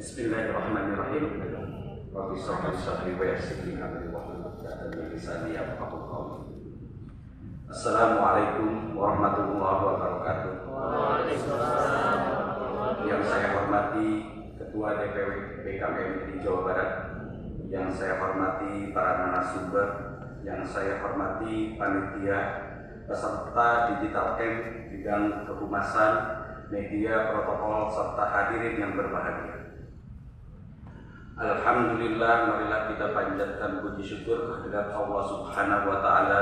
Bismillahirrahmanirrahim. Rabbi shrah li sadri wa yassir li amri wahlul 'uqdatam min lisani yafqahu qawli. Assalamualaikum warahmatullahi wabarakatuh. Waalaikumsalam. Yang saya hormati Ketua DPW BKPM di Jawa Barat, yang saya hormati para narasumber, yang saya hormati panitia, peserta digital camp bidang kehumasan, media, protokol, serta hadirin yang berbahagia. Alhamdulillah, marilah kita panjatkan puji syukur kehadirat Allah Subhanahu wa Ta'ala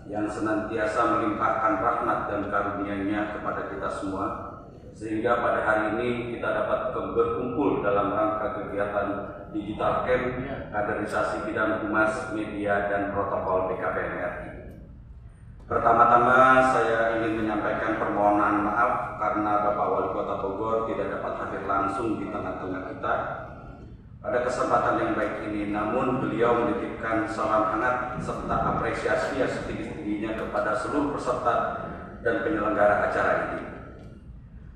yang senantiasa melimpahkan rahmat dan karunia-Nya kepada kita semua, sehingga pada hari ini kita dapat berkumpul dalam rangka kegiatan digital camp kaderisasi bidang humas, media, dan protokol BKPM RI. Pertama-tama saya ingin menyampaikan permohonan maaf karena Bapak Wali Kota Bogor tidak dapat hadir langsung di tengah-tengah kita pada kesempatan yang baik ini. Namun beliau menitipkan salam hangat serta apresiasi yang setinggi-tingginya kepada seluruh peserta dan penyelenggara acara ini.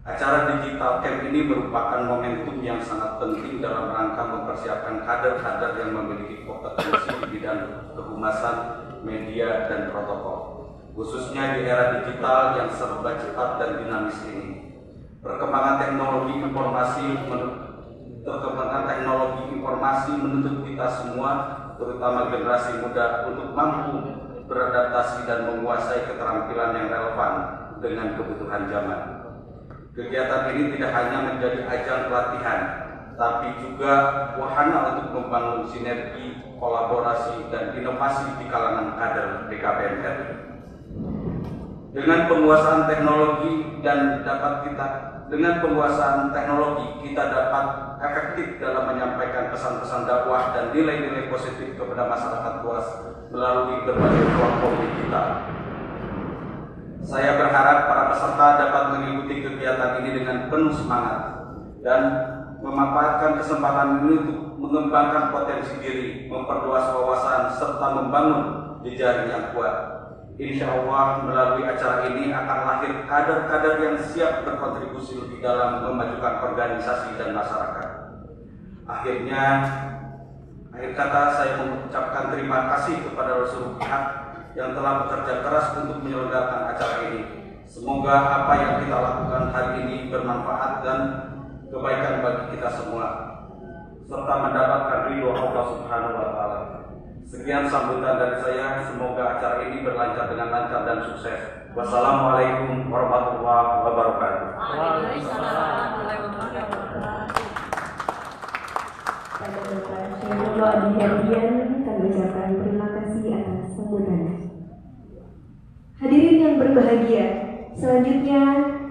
Acara digital camp ini merupakan momentum yang sangat penting dalam rangka mempersiapkan kader-kader yang memiliki kompetensi di bidang kehumasan, media, dan protokol. Khususnya di era digital yang serba cepat dan dinamis ini. Perkembangan teknologi informasi menuntut kita semua, terutama generasi muda, untuk mampu beradaptasi dan menguasai keterampilan yang relevan dengan kebutuhan zaman. Kegiatan ini tidak hanya menjadi ajang pelatihan, tapi juga wahana untuk membangun sinergi, kolaborasi, dan inovasi di kalangan kader BKPM RI. Dengan penguasaan teknologi kita dapat efektif dalam menyampaikan pesan-pesan dakwah dan nilai-nilai positif kepada masyarakat luas melalui berbagai platform digital. Saya berharap para peserta dapat mengikuti kegiatan ini dengan penuh semangat dan memanfaatkan kesempatan ini untuk mengembangkan potensi diri, memperluas wawasan, serta membangun jejaring yang kuat. Insya Allah melalui acara ini akan lahir kader-kader yang siap berkontribusi lebih dalam memajukan organisasi dan masyarakat. Akhir kata saya mengucapkan terima kasih kepada seluruh pihak yang telah bekerja keras untuk menyelenggarakan acara ini. Semoga apa yang kita lakukan hari ini bermanfaat dan kebaikan bagi kita semua, serta mendapatkan ridho Allah Subhanahu wa Ta'ala. Sekian sambutan dari saya, semoga acara ini berlancar dengan lancar dan sukses. Wassalamualaikum warahmatullahi wabarakatuh. Waalaikumsalam warahmatullahi wabarakatuh. Pada Bapak Syahrul Adi Herdian, kami ucapkan terima kasih atas sambutannya. Hadirin yang berbahagia, selanjutnya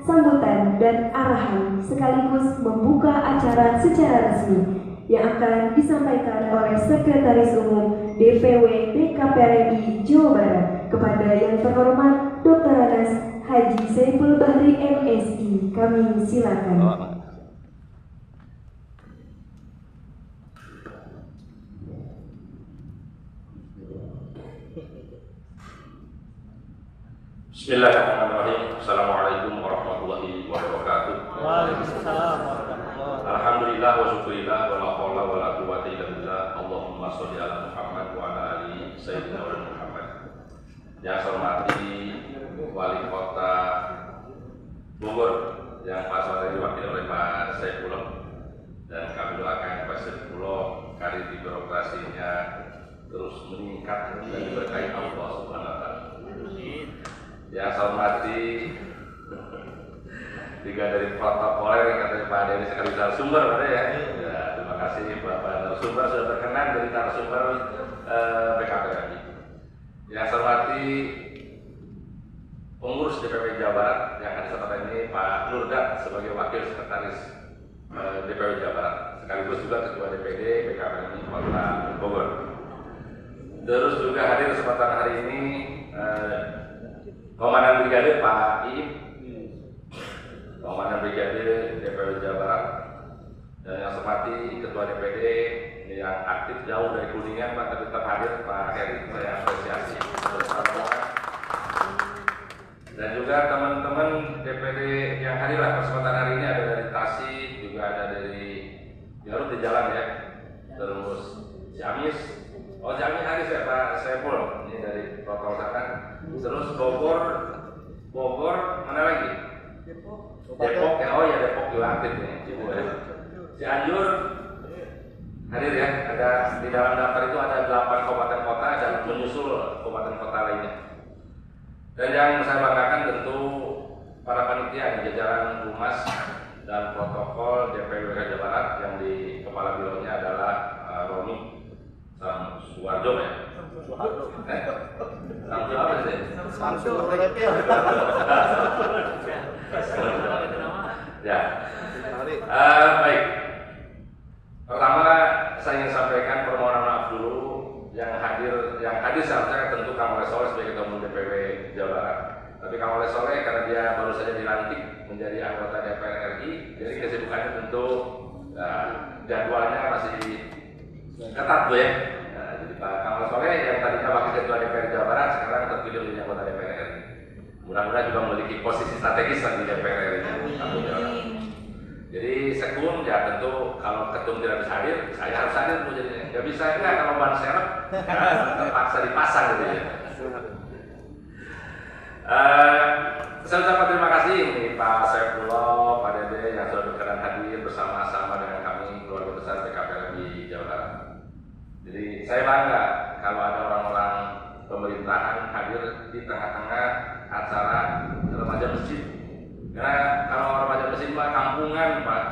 sambutan dan arahan sekaligus membuka acara secara resmi yang akan disampaikan oleh Sekretaris Umum DPW BKPRI Jawa Barat kepada yang terhormat Dr. Anas Haji Saiful Bahri MSI. Kami silakan. Bismillahirrahmanirrahim. Assalamualaikum warahmatullahi wabarakatuh. Waalaikumsalam warahmatullahi. Alhamdulillah wa syukurillah wa la haula wa la quwwata illa billah. Allahumma sholli ala Muhammad wa ala ali sayyidina Muhammad. Yang saya hormati Wali Kota Bogor yang Pak Sore diwakili oleh Pak Saifullah, dan kami doakan Pak Saifullah karir di birokrasinya terus meningkat dan diberkahi Allah Subhanahu wa Ta'ala. Yang saya hormati tiga dari protokoler yang katanya Pak Dewi sekali narasumber, ya. Terima kasih Bapak narasumber sudah berkenan dari narasumber BKPRI. Yang saya hormati pengurus DPW Jawa Barat yang ada saat ini Pak Nurdat sebagai wakil sekretaris DPW Jawa Barat, sekaligus juga ketua DPD BKPRI Kota Bogor. Terus juga hadir kesempatan hari ini Komandan Brigade Pak Iip, Komandan Brigade DPW Jawa Barat, dan yang saya hormati Ketua DPD yang aktif jauh dari Kuningan Pak, tapi tetap hadir Pak Heri, saya apresiasi. Dan juga teman-teman DPD yang hadir kesempatan hari ini ada dari Tasik, juga ada dari Bogor, mana lagi? Depok ya, oh ya Depok juga aktif nih. Cianjur hadir ya, ada di dalam daftar itu ada 8 kabupaten kota dan menyusul kabupaten kota lainnya. Dan yang saya banggakan tentu para panitia di jajaran Humas dan protokol DPW Jawa Barat yang di kepala bironya adalah Romi Suwarjo ya. Samsul apa sih? Samsul. Ya. Baik. Pertama saya ingin sampaikan permohonan maaf dulu yang hadir seharusnya tentu Kang Oleh Soleh sebagai Ketua Umum DPW Jawa Barat. Tapi Kang Oleh Soleh karena dia baru saja dilantik menjadi anggota DPR RI, jadi kesibukannya tentu jadwalnya masih ketat Bu ya. Jadi Pak Kang Oleh Soleh yang tadinya wakil Ketua DPR Jawa Barat sekarang terpilih menjadi anggota DPR RI. Mudah-mudahan juga memiliki posisi strategis di DPR RI. Jadi Sekum ya tentu kalau ketum tidak bisa hadir, saya harus hadir Bu jadinya. Nggak bisa enggak kalau ban serep terpaksa dipasang gitu ya. Saya ucapkan terima kasih nih Pak Saifullah, Pak Dede yang sudah berkenan hadir bersama-sama dengan kami keluarga besar PKPLI Jawa Barat. Jadi saya bangga kalau ada orang-orang pemerintahan hadir di tengah-tengah acara remaja masjid. Karena kalau remaja masjid mah kampungan Pak.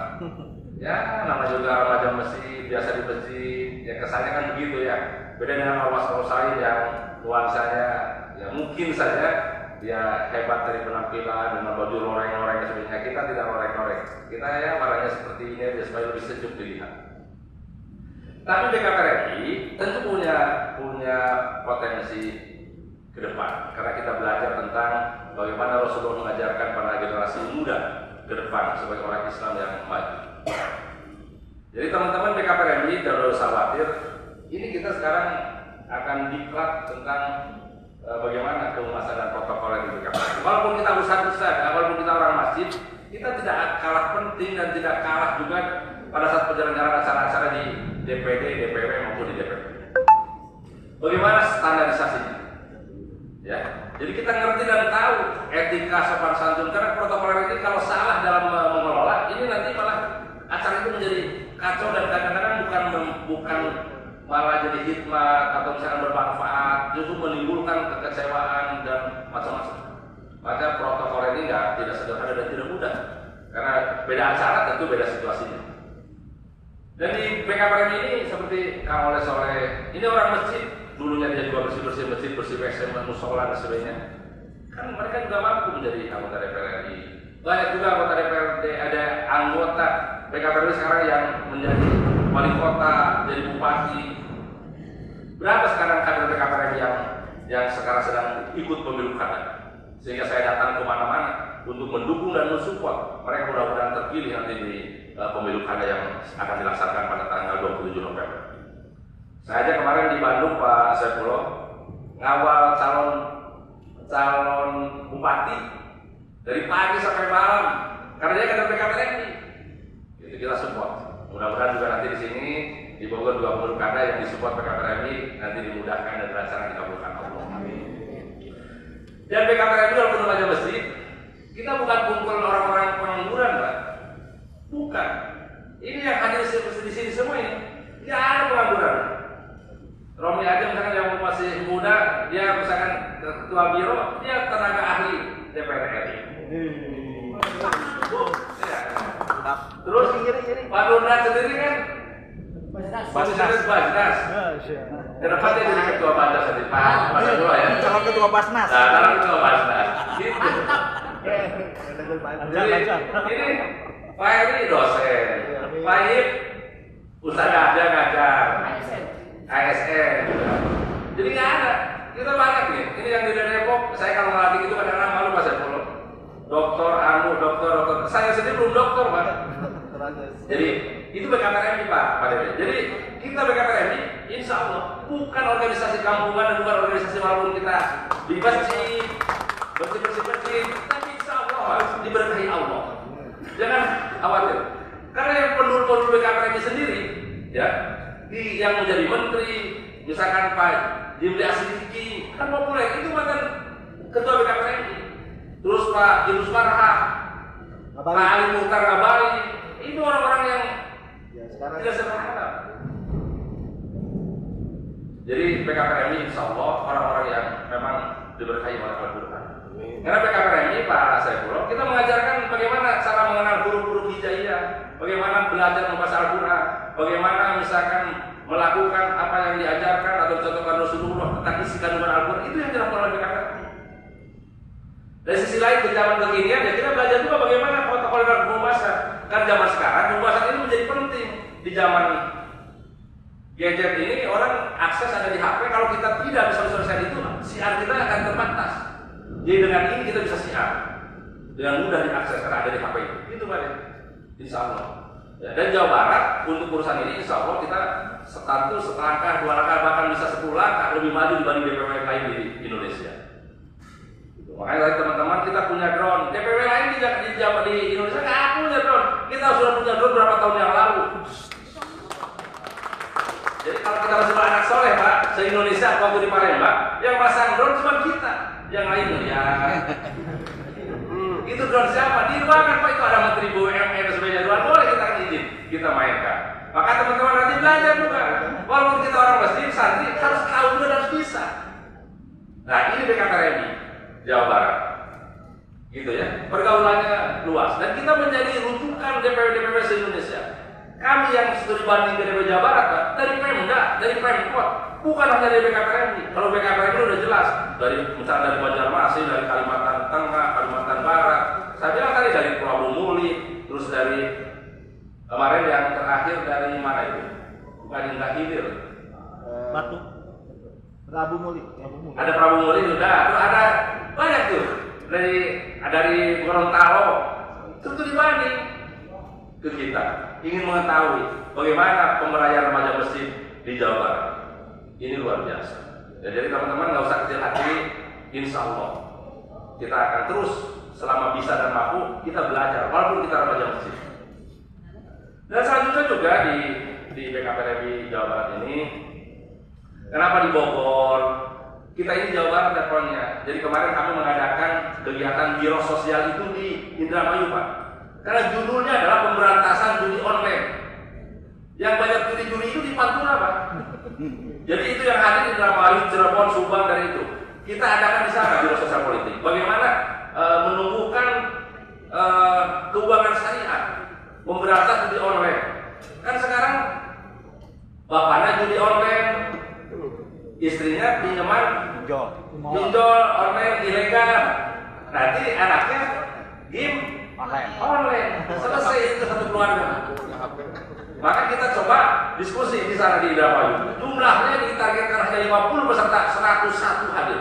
Ya nama juga remaja masjid biasa di masjid, ya kesannya kan begitu ya. Beda dengan ormas-ormas lain yang nuansanya ya mungkin saja dia hebat dari penampilan dengan baju loreng-loreng dan sebagainya. Kita tidak loreng-loreng. Kita ya warnanya seperti ini aja supaya lebih sejuk dilihat. Tapi BKPRI tentu punya potensi ke depan karena kita belajar tentang bagaimana Rasulullah mengajarkan pada generasi muda ke depan sebagai orang Islam yang maju. Jadi teman-teman BKPRI tidak usah khawatir. Ini kita sekarang akan diklat tentang bagaimana kehumasan dan protokol yang diberikan. Walaupun kita besar-besar, walaupun kita orang masjid, kita tidak kalah penting dan tidak kalah juga pada saat penyelenggaraan acara-acara di DPD, DPW maupun di DPP. Bagaimana standarisasinya? Ya, jadi kita ngerti dan tahu etika sopan santun karena protokol ini kalau salah dalam mengelola, ini nanti malah acara itu menjadi kacau dan kadang-kadang bukan malah jadi hikmat atau misalkan bermanfaat, justru menimbulkan kekecewaan dan macam-macam. Maka protokol ini tidak sederhana dan tidak mudah, karena beda acara tentu beda situasinya. Dan di BKPRI ini seperti Kang Oleh Soleh, ini orang masjid, dulunya dia juga bersih-bersih masjid, bersih WC, musola dan sebagainya. Kan mereka juga mampu menjadi anggota DPR RI. Banyak juga anggota DPRD, ada anggota BKPRI sekarang yang menjadi wali kota, jadi bupati. Berapa sekarang kader BKPRI yang sekarang sedang ikut pemilu kada? Sehingga saya datang kemana-mana untuk mendukung dan mensupport mereka mudah-mudahan terpilih nanti di pemilu kada yang akan dilaksanakan pada tanggal 27 November. Saya aja kemarin di Bandung Pak Saifullah ngawal calon bupati dari pagi sampai malam karena dia kader BKPRI. Itu kita support. Mudah-mudahan juga nanti di sini di Bogor juga pemilu kada yang disupport PKPRI nanti dimudahkan dan dilaksanakan dikabulkan Allah. Amin. Dan BKPRI dalam remaja masjid kita bukan kumpul orang-orang pengangguran, Pak. Bukan. Ini yang hadir di sini semua ini. Tidak ada pengangguran. Romi aja misalkan yang masih muda, dia misalkan ketua biro, dia tenaga ahli DPR RI. Terus Pak Nurdan sendiri kan Basnas. Kenapa dia jadi ketua Basnas tadi? Pak Dua ya. Calon ketua Basnas. Nah, calon ketua Basnas. Gitu. Jadi ini Pak Eri dosen, Pak Ip usaha ada ngajar, ASN. Jadi nggak ada. Kita banyak nih. Ini yang di Depok. Saya kalau ngelatih itu kadang-kadang malu Mas Epolo. Dokter. Saya sendiri belum dokter, Pak. Jadi itu BKPRI Pak Dede. Jadi kita BKPRI, insya Allah bukan organisasi kampungan dan bukan organisasi walaupun kita di masjid bersih, tapi insya Allah Pak, diberkahi Allah. Jangan khawatir. Karena yang penduduk BKPRI sendiri, ya, yang menjadi menteri, misalkan Pak Jimli Asidiki, kan populer itu bukan ketua BKPRI. terus Pak Yunus Marham, Pak Ali Mukhtar Ngabalin, itu orang-orang yang tidak sederhana. Jadi PKPMI insya Allah orang-orang yang memang diberkahi oleh Al-Quran. Karena PKPMI Pak Saifullah, kita mengajarkan bagaimana cara mengenal huruf-huruf hijaiyah, bagaimana belajar membaca Al-Quran, bagaimana misalkan melakukan apa yang diajarkan atau dicontohkan Rasulullah tentang isi kandungan Al-Quran, itu yang dilakukan oleh PKPMI. Dari sisi lain ke zaman kekinian ya kita belajar juga bagaimana protokol dalam pembahasan. Kan zaman sekarang pembahasan ini menjadi penting di zaman gadget ini. Orang akses ada di HP, kalau kita tidak bisa selesai itu siar kita akan terbatas. Jadi dengan ini kita bisa siar dengan mudah diakses karena ada di HP itu Pak, insya Allah. Ya, dan Jawa Barat untuk urusan ini insya Allah kita status selangkah, 2 langkah, bahkan bisa 10 langkah lebih maju dibanding DPW lain di Indonesia. Makanya dari teman-teman kita punya drone. DPW lain di Indonesia nggak punya drone. Kita sudah punya drone berapa tahun yang lalu. Jadi kalau kita masih anak soleh Pak, se-Indonesia waktu di Palembang, yang pasang drone cuma kita. Yang lain ya. Itu drone siapa? Di ruangan Pak, itu ada Menteri BUMN dan sebagainya. Ruangan boleh kita izin, kita mainkan. Maka teman-teman nanti belajar juga. Walaupun kita orang muslim, santri harus tahu juga dan harus bisa. Nah ini BKPMI Jawa Barat, gitu ya. Pergaulannya luas dan kita menjadi rujukan DPW se-Indonesia. Kami yang studi banding dari Jawa Barat, Pak, dari Pemda, dari Pemkot, bukan hanya dari BKPMI. Kalau BKPMI udah jelas, dari misalnya dari Banjarmasin, dari Kalimantan Tengah, Kalimantan Barat. Saya bilang tadi dari Pulau Muli, terus dari kemarin yang terakhir dari mana itu? Bukan Indah Hilir. Batu. Prabu Muli. Ada Prabu Muli sudah, terus ada banyak tuh dari Gorontalo, tentu dibanding ke kita ingin mengetahui bagaimana pemerayan remaja masjid di Jawa Barat. Ini luar biasa. Ya, jadi teman-teman nggak usah kecil hati, insya Allah kita akan terus selama bisa dan mampu kita belajar walaupun kita remaja masjid. Dan selanjutnya juga di BKPMI Jawa Barat ini, kenapa di Bogor? Kita ini Jawa Barat levelnya. Jadi kemarin kami mengadakan kegiatan biro sosial itu di Indramayu Pak. Karena judulnya adalah pemberantasan judi online. Yang banyak judi-judi itu di Pantura Pak. Jadi itu yang hadir di Indramayu, Cirebon, Subang dan itu. Kita adakan di sana biro sosial politik. Bagaimana menumbuhkan keuangan syariah, memberantas judi online. Kan sekarang bapaknya judi online, istrinya pinjaman pinjol online ilegal, nanti anaknya game online. Selesai itu satu keluarga. Maka kita coba diskusi di sana di Indramayu. Jumlahnya ditargetkan hanya 50 peserta, 101 hadir.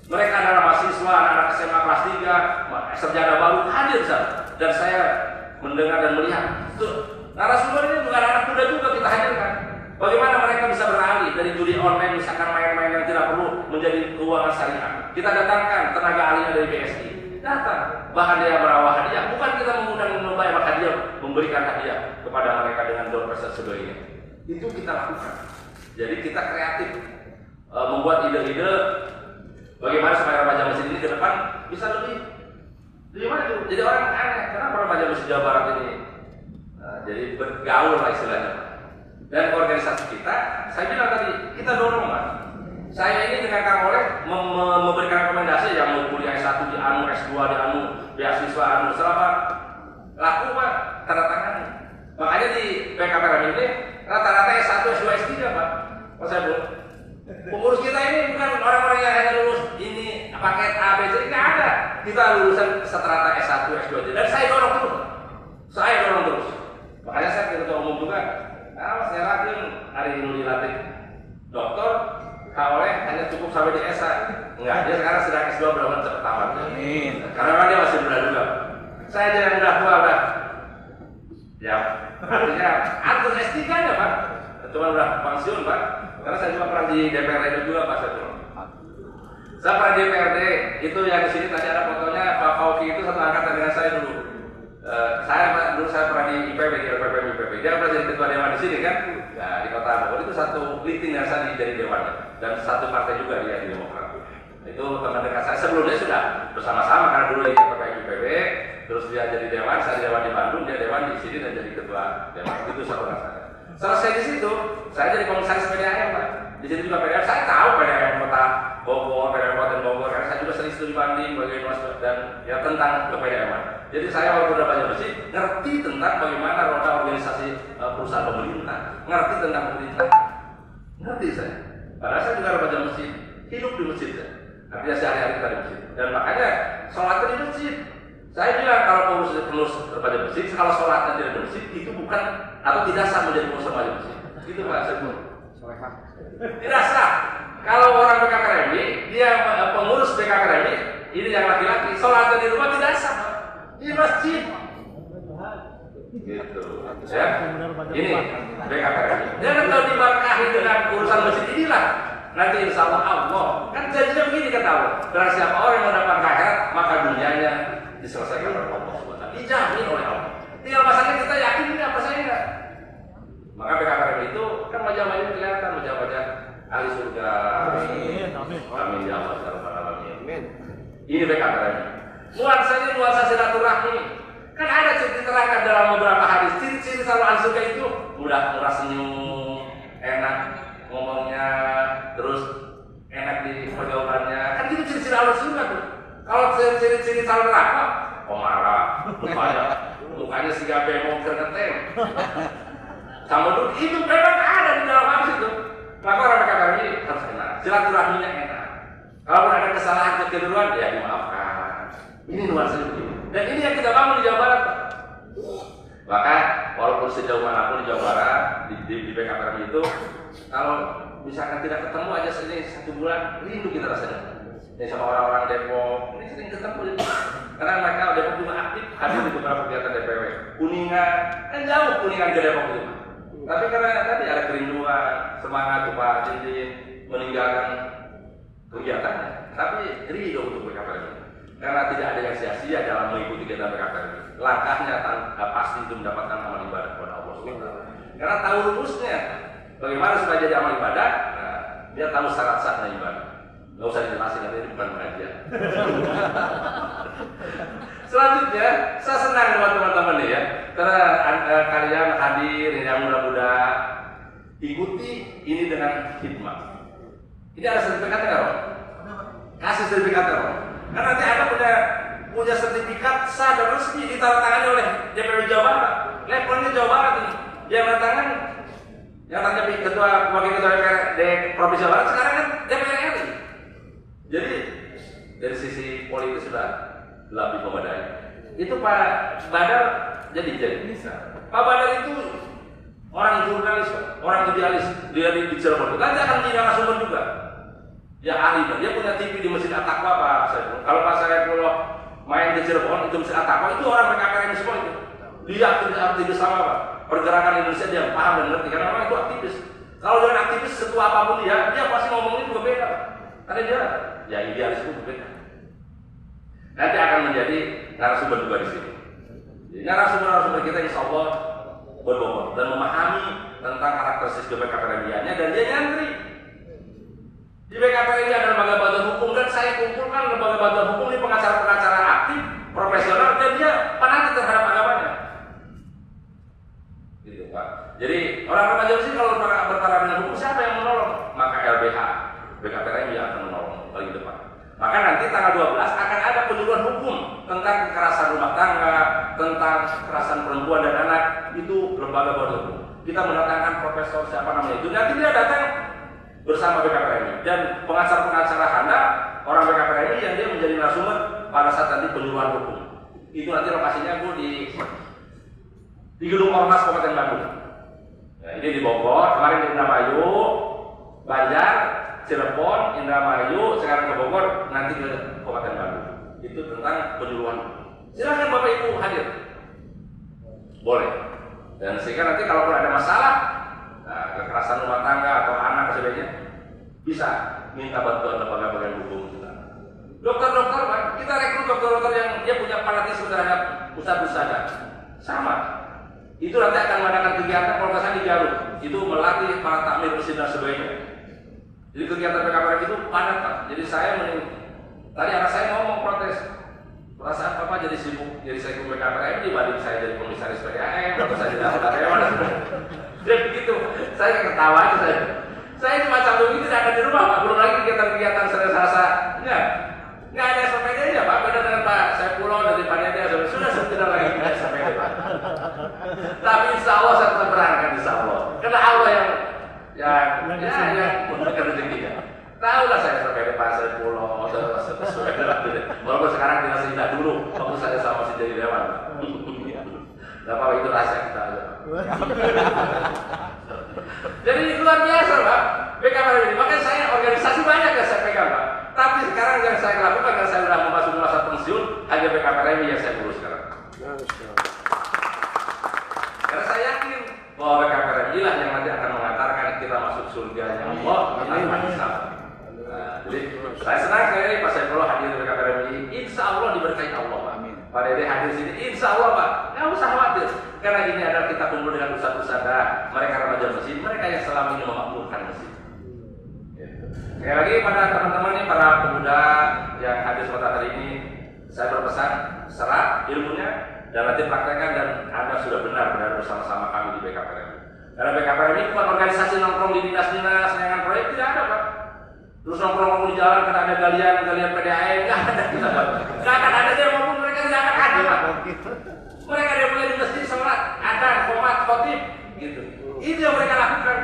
Mereka adalah mahasiswa, anak SMA kelas 3, sarjana baru hadir sana. Dan saya mendengar dan melihat narasumber ini bukan anak muda juga kita hadirkan. Bagaimana mereka bisa beralih dari judi online, misalkan main-main yang tidak perlu menjadi keuangan syariah. Kita datangkan tenaga ahlinya dari BSI, datang, bahkan dia bawa hadiah. Bukan kita mengundang membayar hadiah, memberikan hadiah kepada mereka dengan dompet dan sebagainya. Itu kita lakukan. Jadi kita kreatif, membuat ide-ide bagaimana supaya remaja masjid ini ke depan bisa lebih maju. Jadi orang aneh, kenapa remaja masjid Jawa Barat ini jadi bergaul lah istilahnya. Dan organisasi kita, saya bilang tadi, kita dorong Pak. Saya ini dengan Kang Oleh memberikan rekomendasi yang mau kuliah S1 di ANU, S2 di ANU, beasiswa ANU, selama laku Pak, tanda tangan. Makanya di PKPMI ini rata-rata S1, S2, S3 Pak. Pak saya bilang, pengurus kita ini bukan orang-orang yang hanya lulus ini paket A, B, C, nggak ada. Kita lulusan rata-rata S1, S2, dan saya dorong terus. Makanya saya ketua umum juga. Nah, saya yakin hari ini dilatih dokter, oleh hanya cukup sampai di S1. Enggak, dia sekarang sedang S2 berapa cepat tamat. Amin. Karena memang dia masih muda juga. Saya aja yang udah tua udah. Ya, artinya atur S3 nya Pak. Cuma udah pensiun Pak. Karena saya juga pernah di DPRD juga Pak Setul. Saya pernah di DPRD, itu yang di sini tadi ada fotonya Pak Fauki itu satu angkatan dengan saya dulu. Saya pernah di IPB, di IPB. Dia pernah jadi ketua dewan di sini kan, ya, di Kota Bogor itu satu meeting yang saya jadi dewan dan satu partai juga dia di Demokrat. Itu teman dekat saya sebelumnya sudah bersama-sama karena dulu ikut PKIPB, terus dia jadi dewan, saya dewan di Bandung, dia dewan di sini dan jadi ketua dewan. Itu saudara saya. Selesai di situ, saya jadi komisaris PDAM, Pak. Di situ juga PDAM, saya tahu PDAM Kota Bogor, PDAM Kabupaten Bogor, karena saya juga sering studi banding bagaimana dan ya tentang PDAM. Jadi saya walaupun udah banyak bersih, ngerti tentang bagaimana roda organisasi perusahaan pemerintah, ngerti tentang pemerintah, ngerti saya. Padahal saya juga remaja masjid, hidup di masjid ya. Artinya sehari-hari kita di masjid. Dan makanya sholatnya di masjid. Saya bilang kalau pengurus remaja masjid, kalau sholatnya tidak di masjid, itu bukan atau tidak sah menjadi pengurus remaja masjid. Itu Pak Sebut. Tidak sah. Kalau orang BKKRMI, dia pengurus BKKRMI, ini yang laki-laki, sholatnya di rumah tidak sah, Pak. Di masjid. Gitu. Ya. Ini BKKRMI. Jangan kalau diberkahi dengan urusan masjid inilah. Nanti insya Allah kan janjinya begini kata Allah. Barang siapa orang yang mendapat akhirat, maka dunianya diselesaikan oleh Allah SWT. Dijamin oleh Allah. Tinggal masalahnya kita yakin ini apa saya enggak. Maka BKKRMI itu kan wajah-wajah kelihatan, wajah-wajah ahli surga. Amin. Amin ya Allah ya Rabbal alamin. Ini BKKRMI. Nuansa silaturahmi. Kan ada diterangkan dalam beberapa hadis. Ciri-ciri selalu ahli surga itu murah senyum, enak ngomongnya, terus enak di pergaulannya. Kan gitu ciri-ciri ahli surga tuh. Kalau ciri-ciri calon neraka, marah, mukanya siga bemo keringetem. Sama dulu itu memang ada di dalam hadis itu. Maka orang BKKRMI harus enak, silaturahminya enak. Kalau ada kesalahan kekeliruan, ya dimaafkan. Ini nuansanya begini. Dan ini yang kita bangun di Jawa Barat, Pak. Maka walaupun sejauh manapun di Jawa Barat, di BKKRMI itu, kalau misalkan tidak ketemu aja satu bulan, rindu kita rasanya. Ini sama orang-orang Depok, ini sering ketemu. Karena mereka Depok juga aktif hadir di beberapa kegiatan DPW. Kuningan, kan jauh Kuningan ke Depok itu. Tapi karena tadi ada kerinduan, semangat Pak Dindin meninggalkan kegiatannya. Tapi rindu untuk BKKRMI. Karena tidak ada yang sia-sia dalam mengikuti kegiatan BKKRMI. Langkahnya pasti itu mendapatkan amal ibadah kepada Allah SWT. Karena tahu rumusnya, bagaimana supaya jadi amal ibadah, nah, dia tahu syarat-syaratnya ibadah. Nggak usah dijelasin, nanti ini bukan pengajian. Selanjutnya, saya senang dengan teman-teman nih ya, karena kalian hadir yang muda-muda, ikuti ini dengan hikmah. Ini ada sertifikatnya nggak, Rom? Kasih sertifikatnya, Rom. Karena nanti Anda punya sertifikat sah dan resmi ditandatangani oleh DPW Jawa Barat. Levelnya Jawa Barat ini. Yang tanya ketua wakil ketua DPRD Provinsi Jawa Barat sekarang kan DPR RI. Jadi dari sisi politik sudah lebih memadai. Itu Pak Badar jadi bisa. Pak Badar itu orang jurnalis, orang idealis, dia di Cirebon. Nanti akan menjadi narasumber juga. Ya ahli, dia punya TV di Masjid At-Taqwa Pak Saifullah. Kalau Pak Saifullah main di Cirebon itu Masjid At-Taqwa itu orang BKKRMI semua itu. Dia aktivis sama Pak. Pergerakan Indonesia dia paham dan ngerti karena orang itu aktivis. Kalau dia aktivis setua apapun dia pasti ngomongin juga beda Pak. Karena dia ya idealis itu berbeda. Nanti akan menjadi narasumber juga di sini. Jadi narasumber kita insya Allah berbobot dan memahami tentang karakteristik BKKRMI-nya dan dia nyantri. Di BKKRMI ada lembaga bantuan hukum dan saya kumpulkan lembaga bantuan hukum ini pengacara-pengacara aktif, profesional dan dia fanatik terhadap agamanya. Gitu Pak. Jadi orang remaja sih kalau bertaraf dengan hukum siapa yang menolong? Maka LBH, BKKRMI yang akan menolong paling depan. Maka nanti tanggal 12 akan ada penyuluhan hukum tentang kekerasan rumah tangga, tentang kekerasan perempuan dan anak, itu lembaga bantuan hukum. Kita mendatangkan profesor siapa namanya itu, nanti dia datang bersama BKKRMI dan pengacara-pengacara Anda orang BKKRMI yang dia menjadi narasumber pada saat nanti penyuluhan hukum. Itu nanti lokasinya di Gedung Ormas Kabupaten Bandung. Nah, ini di Bogor, kemarin di Indramayu, Banjar, Cirebon, Indramayu, sekarang ke Bogor, nanti ke Kabupaten Bandung. Itu tentang penyuluhan. Silakan Bapak Ibu hadir. Boleh. Dan sehingga nanti kalau ada masalah kekerasan rumah tangga atau anak sebagainya bisa minta bantuan lembaga bagian hukum kita. Dokter-dokter, Pak, kita rekrut dokter-dokter yang dia punya fanatisme terhadap ustadz-ustadzah. Sama. Itu nanti akan mengadakan kegiatan kalau nggak salah di Garut. Itu melatih para takmir mesin dan sebagainya. Jadi kegiatan PKPR itu padat Pak. Jadi saya Tadi anak saya ngomong protes, perasaan papa jadi sibuk jadi sekjen BKPM dibanding saya jadi komisaris PDAM atau saya jadi anggota dewan. Dia begitu, saya ketawa aja saya cuma Sabtu ini tidak ada di rumah Pak, belum lagi kegiatan-kegiatan Senin Selasa. Nggak ada SPPD-nya Pak, beda dengan Pak Saifullah dari panitia sudah tidak lagi punya SPPD Pak. Tapi insya Allah saya tetap berangkat insya Allah, karena Allah yang memberikan rezekinya. Tahu lah saya SPPD Pak Saifullah, walaupun sekarang tidak seindah dulu waktu saya sama masih jadi dewan. Gak apa-apa, itu rahasia kita aja. Jadi luar biasa Pak, BKPM ini. Makanya saya organisasi banyak yang saya pegang Pak. Tapi sekarang yang saya lakukan karena saya sudah memasuki masa pensiun, hanya BKPM yang saya urus sekarang. Karena saya yakin bahwa BKPM inilah yang nanti akan mengantarkan kita masuk surganya Allah. Jadi saya senang sekali Pak Saifullah hadir di BKPM ini. Insya Allah diberkahi Allah Pak. Pak Dede hadir di sini, insya Allah Pak. Nggak usah khawatir. Karena ini adalah kita kumpul dengan ustadz-ustadzah, mereka remaja masjid, mereka yang selama ini memakmurkan masjid. Sekali lagi pada teman-teman ini, para pemuda yang hadir pada hari ini, saya berpesan serap ilmunya dan nanti praktekkan dan Anda sudah benar-benar bersama-sama kami di BKPM. Karena BKPM ini bukan organisasi nongkrong di dinas-dinas, dengan proyek, tidak ada Pak. Terus nongkrong di jalan karena ada galian PDAM, nggak ada kita Pak. Nggak akan ada dia maupun mereka tidak akan ada Pak. Mereka dia mulai di masjid sholat, adzan, qomat, khotib, gitu. Itu yang mereka lakukan.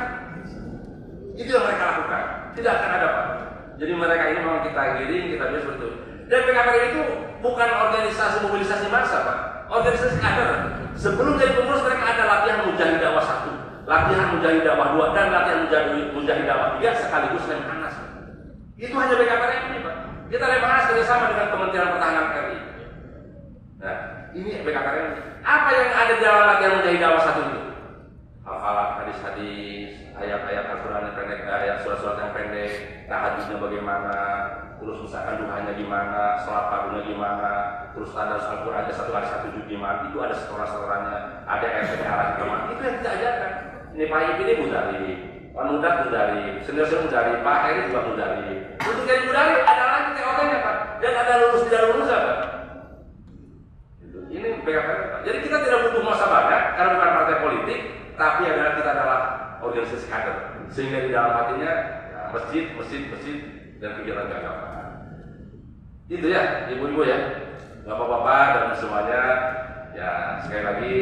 Itu yang mereka lakukan. Tidak akan ada Pak. Jadi mereka ini memang kita giring, kita biasa seperti itu. Dan PKPM itu bukan organisasi mobilisasi massa Pak. Organisasi kader. Sebelum jadi pengurus mereka ada latihan mujahid dakwah 1, latihan mujahid dakwah 2, dan latihan mujahid dakwah 3 sekaligus Lemhanas. Itu hanya BKPM ini Pak. Kita Lemhanas kerjasama dengan Kementerian Pertahanan RI. Nah, ini BKPM. Apa yang ada di dalam latihan mujahid dakwah 1 itu? Hafalan hadis-hadis, ayat-ayat Al-Quran yang pendek, ayat surat-surat yang pendek, tahajudnya bagaimana, terus misalkan duhanya gimana, sholat fardunya gimana, terus ada Al-Quran aja 1 hari 1 juz gimana, itu ada setoran-setorannya, ada RT arah gimana, itu yang kita ajarkan. Ini Pak Ip ini mudari, Pak Mudat mudari, senior-senior mudari, Pak Heri juga mudari. Untuk jadi mudari ada lagi TOT-nya Pak, dan ada lulus tidak lulus Pak. Ini BKPM Pak. Jadi kita tidak butuh masa banyak karena bukan partai politik, tapi adalah kita adalah organisasi kader, sehingga di dalam hatinya ya, masjid dan kegiatan keagamaan. Itu ya, ibu-ibu ya, bapak-bapak dan semuanya. Ya sekali lagi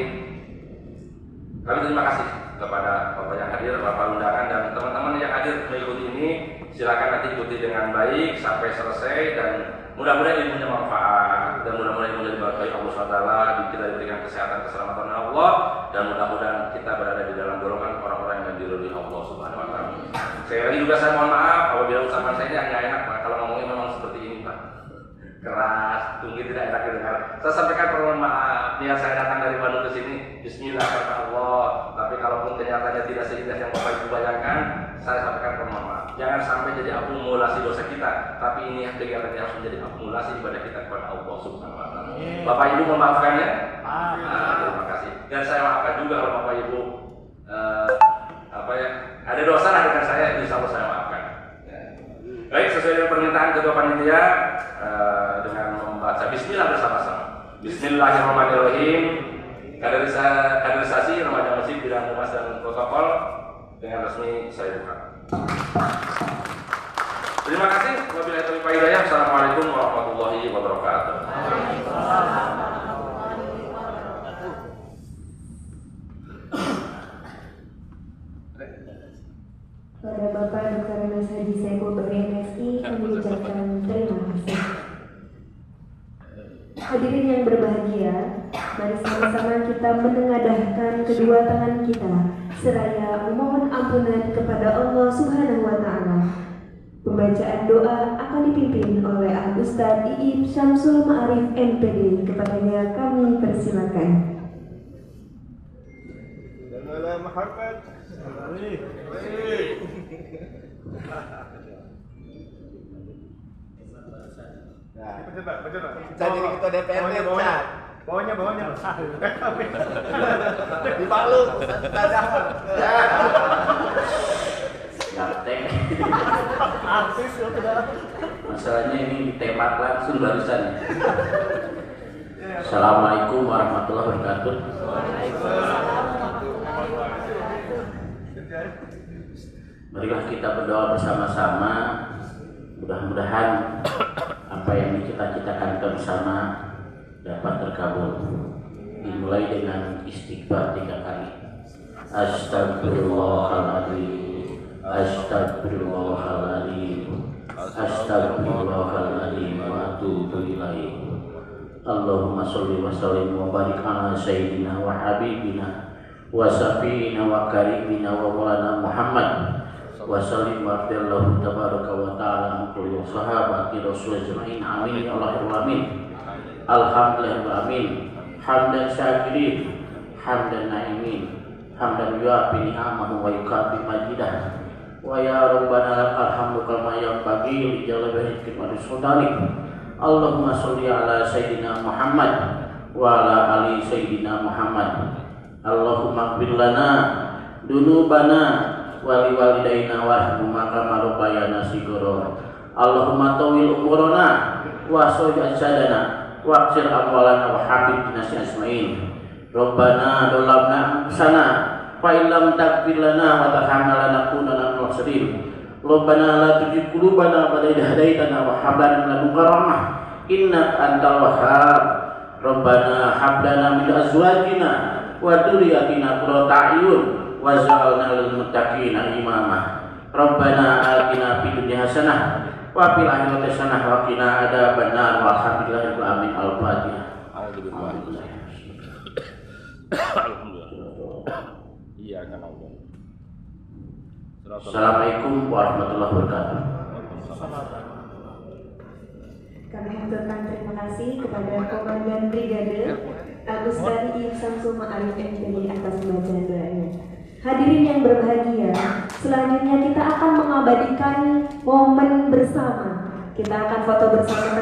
kami terima kasih kepada bapak yang hadir, bapak undangan dan teman-teman yang hadir mengikuti ini. Silakan nanti ikuti dengan baik sampai selesai dan mudah-mudahan ilmunya manfaat dan mudah-mudahan ilmunya diberkahi Allah SWT, kita diberikan kesehatan keselamatan Allah dan mudah-mudahan kita berada di dalam golongan orang-orang yang diridhoi Allah Subhanahu wa taala. Sekali lagi juga saya mohon maaf apabila ucapan saya ini nggak enak Pak, kalau ngomongnya memang seperti ini Pak. Keras, tunggu tidak enak didengar. Saya sampaikan permohonan maaf, niat saya datang dari Bandung ke sini bismillah kata Allah. Tapi kalaupun kenyataannya tidak seindah yang Bapak Ibu bayangkan, saya sampaikan permohonan maaf. Jangan sampai jadi akumulasi dosa kita, tapi ini kegiatan yang harus menjadi akumulasi ibadah kita kepada Allah Subhanahu wa taala. Bapak Ibu memaafkannya? Terima kasih. Dan saya maafkan juga kalau Bapak Ibu ada dosa lah dengan saya, insya Allah saya maafkan. Baik, sesuai dengan permintaan ketua panitia dengan membaca Bismillah bersama-sama. Bismillahirrahmanirrahim. Kaderisasi remaja masjid bidang humas dan protokol dengan resmi saya buka. Terima kasih. Wabillahi taufiq wal hidayah. Assalamualaikum warahmatullahi wabarakatuh. Pada Bapak Dr. Anas Haji Saiful BMSI kami ucapkan terima kasih. Hadirin yang berbahagia, mari sama-sama kita menengadahkan kedua tangan kita seraya memohon ampunan kepada Allah Subhanahu wa taala. Pembacaan doa akan dipimpin oleh Al-Ustaz Iib Syamsul Ma'arif MPD. Kepadanya kami persilakan. Muhammad. Jadi kita DPRD bawahnya di Palu Ganteng. artis ya Masalahnya ini ditembak langsung barusan. Assalamualaikum warahmatullahi wabarakatuh. Marilah kita berdoa bersama-sama. Mudah-mudahan apa yang dicita-citakan kita bersama dapat terkabul. Dimulai dengan istighfar 3 kali. Astagfirullahaladzim, astagfirullahaladzim, astagfirullahaladzim wa atubu ilaih. Allahumma sholli wa sallim wa barik ala sayyidina wa habibina wa safiina wa karimina wa maulana Muhammad wa sallim wa afdallahu tabaraka wa ta'ala an kulli sahabati rasul ajma'in. Amin ya Allah alamin. Alhamdulillah amin. Hamdan syakirin, hamdan naimin, hamdan yuafi ni'amahu wa yukafi majidah. Wa ya rabbana lakal hamdu kama yanbaghi li jalali hikmati sultanik. Allahumma sholli ala sayyidina Muhammad wa ala ali sayyidina Muhammad. Allahumma ighfir lana dunubana wa liwalidayna warhamhuma kama rabbayana shighara. Allahumma tawil umurana wa sawwi ajsadana wa qsir amwalana wa habib binasi asma'in. Rabbana dolamna anfusana fa illam taghfir lana wa tarhamna lanakunanna minal khasirin. Rabbana la tuzigh qulubana ba'da idh hadaitana wa hab lana min ladunka rahmah innaka antal wahhab. Rabbana hab lana min azwajina wa dhurriyyatina qurrata a'yun waj'alna lil muttaqina imama. Rabbana atina fid dunya hasanah wa fil akhirati hasanah wa qina adzabannar. Walhamdulillahi rabbil alamin. Al-Fatihah. Alhamdulillah. Iya kan Allah. Assalamualaikum warahmatullahi wabarakatuh. Kami haturkan terima kasih kepada Komandan Brigade Agustari Ihsan Suma Arif MPD atas bacaan doanya. Hadirin yang berbahagia, selanjutnya kita akan mengabadikan momen bersama. Kita akan foto bersama.